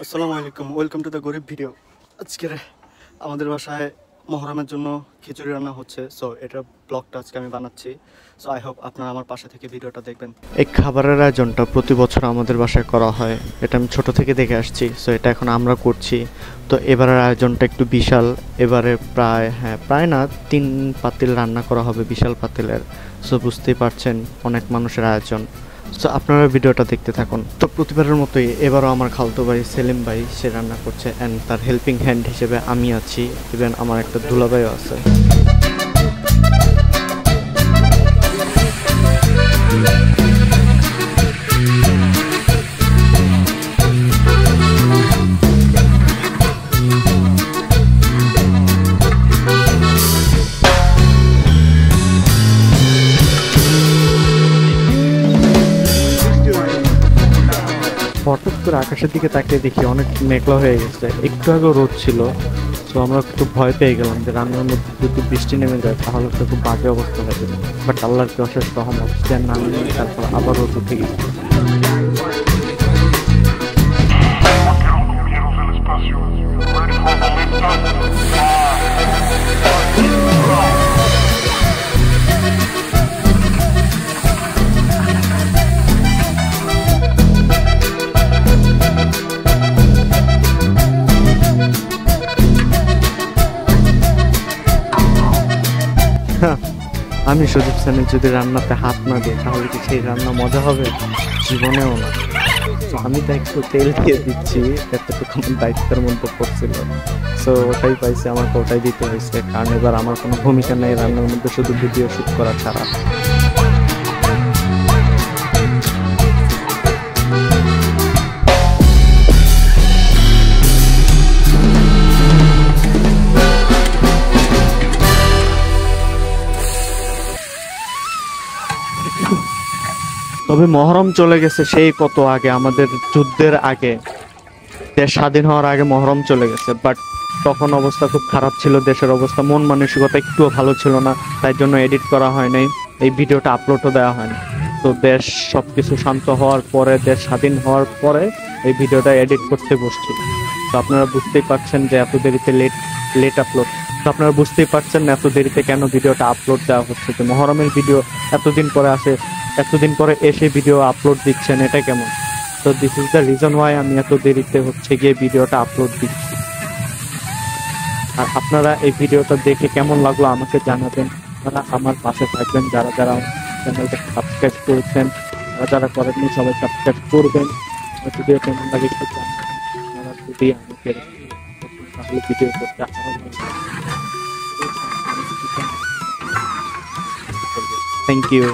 আসসালামু আলাইকুম, welcome to the গরিব ভিডিও। আজকের আমাদের বাসায় মহরমের জন্য খিচুড়ি রান্না হচ্ছে। সো এটা ব্লগটা আজকে আমি বানাচ্ছি। সো আই হোপ আপনারা আমার পাশে থেকে ভিডিওটা দেখবেন। এই খাবারের আয়োজনটা প্রতি বছর আমাদের বাসায় করা হয়, এটা আমি ছোট থেকে দেখে আসছি। সো এটা এখন আমরা করছি। তো এবারের আয়োজনটা একটু বিশাল। এবারে প্রায় না 3 পাতিল রান্না করা হবে, বিশাল পাতিলের। সো বুঝতেই পারছেন অনেক মানুষের আয়োজন। সো আপনারা ভিডিওটা দেখতে থাকুন। তো প্রতিবারের মতোই এবারও আমার খালতো ভাই সেলিম ভাই সে রান্না করছে, অ্যান্ড তার হেল্পিং হ্যান্ড হিসেবে আমি আছি, ইভেন আমার একটা দুলাভাইও আছে। হঠাৎ করে আকাশের দিকে তাকিয়ে দেখি অনেক মেঘলা হয়ে গেছে, একটু আগে রোদ ছিল। তো আমরা একটু ভয় পেয়ে গেলাম যে রান্নার মধ্যে যদি বৃষ্টি নেমে যায় তাহলে তো খুব বাজে অবস্থা হয়ে যাবে। বাট আল্লাহর কি অশেষ রহমত, যে নামিয়ে তারপর আবার রোদ উঠে গেছে। আমি সুদীপ সেনের যদি রান্নাতে হাত না দিই তাহলে কি সেই রান্না মজা হবে? জীবনেও না। আমি তো একটু তেল দিয়ে দিচ্ছি, এতটুকু আমার দায়িত্বের মধ্যে পড়ছিল। সো ওটাই পাইছে, আমাকে ওটাই দিতে হয়েছে, কারণ এবার আমার কোনো ভূমিকা নেই রান্নার মধ্যে, শুধু ভিডিও শুট করা ছাড়া। তবে মহরম চলে গেছে সেই কত আগে, আমাদের যুদ্ধের আগে, দেশ স্বাধীন হওয়ার আগে মহরম চলে গেছে। বাট তখন অবস্থা খুব খারাপ ছিল, দেশের অবস্থা, মন মানসিকতা একটুও ভালো ছিল না। তাই জন্য এডিট করা হয় নাই, এই ভিডিওটা আপলোডও দেওয়া হয় না। তো দেশ সবকিছু শান্ত হওয়ার পরে, দেশ স্বাধীন হওয়ার পরে এই ভিডিওটা এডিট করতে বসছি। তো আপনারা বুঝতেই পারছেন যে এত দেরিতে লেট আপলোড। তো আপনারা বুঝতেই পারছেন এত দেরিতে কেন ভিডিওটা আপলোড দেওয়া হচ্ছে। যে মহরমের ভিডিও এতদিন পরে এসে ভিডিও আপলোড দিচ্ছেন, এটা কেমন? তো this is the reason why আমি এত দেরিতে গিয়ে ভিডিওটা আপলোড দিচ্ছি। আর আপনারা এই ভিডিওটা দেখে কেমন লাগলো আমাকে জানাবেন। আপনারা আমার পাশে থাকবেন, যারা চ্যানেলটা সাবস্ক্রাইব করেছেন, যারা করেননি সবাই সাবস্ক্রাইব করবেন। ভিডিও কেমন লাগে একটু জানাবেন। আপনারা যদি আমাকে তাহলে ভিডিও করতে থ্যাংক ইউ।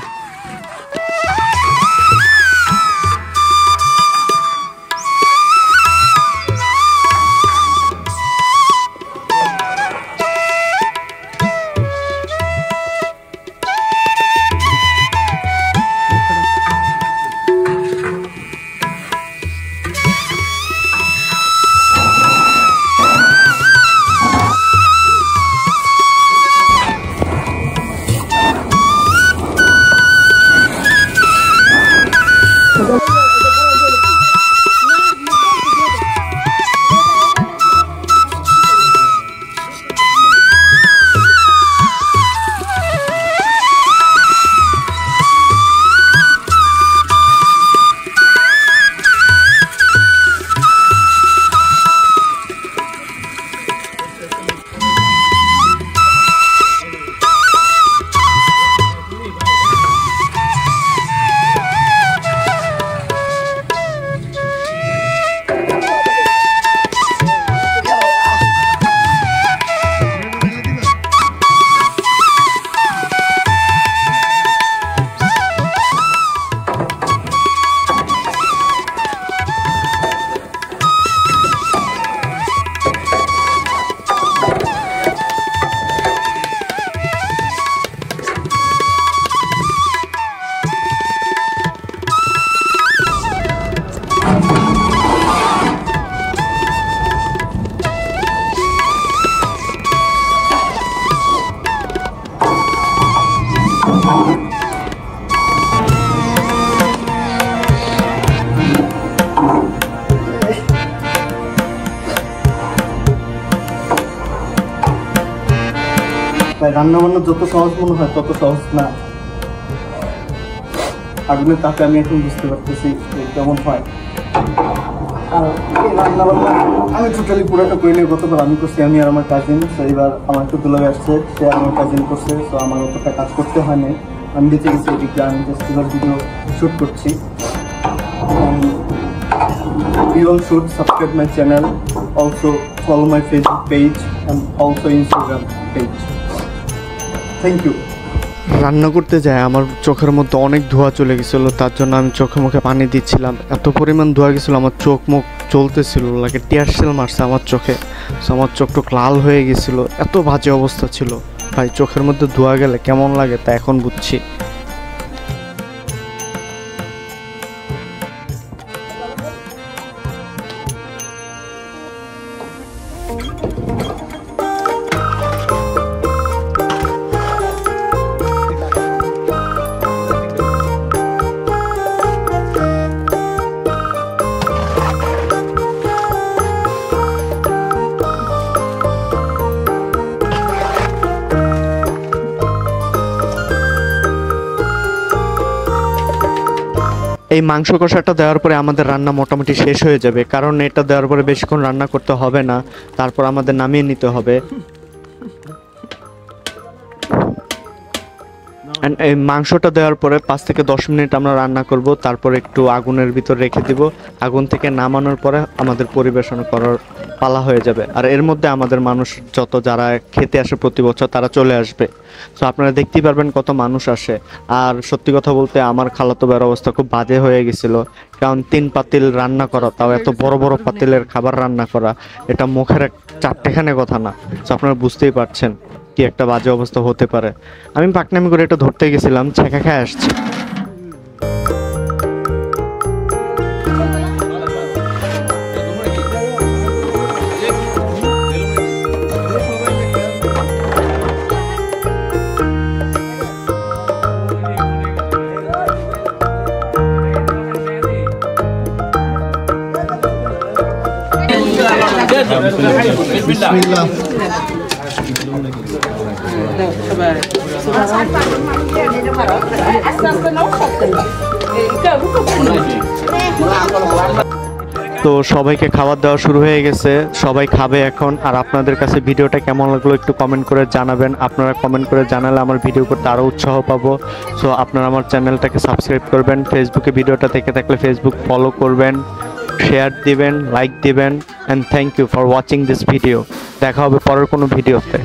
ভাই রান্না বান্না যত সহজ মনে হয় তত সহজ না। আগুনের তাপে আমি এখন বুঝতে পারতেছি কেমন হয়। আর রান্না বান্না আমি টোটালি পুরোটা করি নিয়ে গতবার আমি করছি, আমি আর আমার কাজিন। তো এবার আমার একটু দুলাভাই আসছে, সে আমার কাজিন করছে। তো আমার অতটা কাজ করতে হয় নাই, আমি বেঁচে গেছি এদিকে। আমি জাস্ট এবার ভিডিও শ্যুট করছি। You all should subscribe my channel, also follow my Facebook page and also Instagram page. Thank you. রান্না করতে যায় আমার চোখের মধ্যে অনেক ধোঁয়া চলে গেছিলো, তার জন্য আমি চোখে মুখে পানি দিচ্ছিলাম। এত পরিমাণ ধোঁয়া গেছিলো, আমার চোখ মুখ জ্বলতেছিল, লাগে টিয়ারশেল মারছে আমার চোখে। আমার চোখ টোক লাল হয়ে গেছিলো, এত বাজে অবস্থা ছিল ভাই। চোখের মধ্যে ধোঁয়া গেলে কেমন লাগে তা এখন বুঝছি। এই মাংস কষাটা দেওয়ার পরে আমাদের রান্না মোটামুটি শেষ হয়ে যাবে, কারণ এটা দেওয়ার পরে বেশিক্ষণ রান্না করতে হবে না, তারপর আমাদের নামিয়ে নিতে হবে। এই মাংসটা দেওয়ার পরে 5 থেকে 10 মিনিট আমরা রান্না করব, তারপর একটু আগুনের ভিতর রেখে দিব। আগুন থেকে নামানোর পরে আমাদের পরিবেশন করার পালা হয়ে যাবে। আর এর মধ্যে আমাদের মানুষ যত যারা খেতে আসে প্রতি বছর তারা চলে আসবে। তো আপনারা দেখতেই পারবেন কত মানুষ আসে। আর সত্যি কথা বলতে আমার খালাতো ভাইয়ের অবস্থা খুব বাজে হয়ে গেছিল, কারণ 3 পাতিল রান্না করা, তাও এত বড় বড় পাতিলের খাবার রান্না করা, এটা মুখের 4টেখানে কথা না। তো আপনারা বুঝতেই পারছেন কি একটা বাজে অবস্থা হতে পারে। আমি পাকনামি করে এটা ধরতে গেছিলাম, ছেঁকা খেয়ে আসছি। বিসমিল্লাহ। তো সবাইকে খাবার দেওয়া শুরু হয়ে গেছে, সবাই খাবে এখন। আর আপনাদের কাছে ভিডিওটা কেমন লাগলো একটু কমেন্ট করে জানাবেন। আপনারা কমেন্ট করে জানালে আমার ভিডিও করতে আরও উৎসাহ পাবো। সো আপনারা আমার চ্যানেলটাকে সাবস্ক্রাইব করবেন, ফেসবুকে ভিডিওটা দেখে থাকলে ফেসবুক ফলো করবেন, শেয়ার দিবেন, লাইক দিবেন। And thank you for watching this video. দেখা হবে পরের কোনো ভিডিওতে।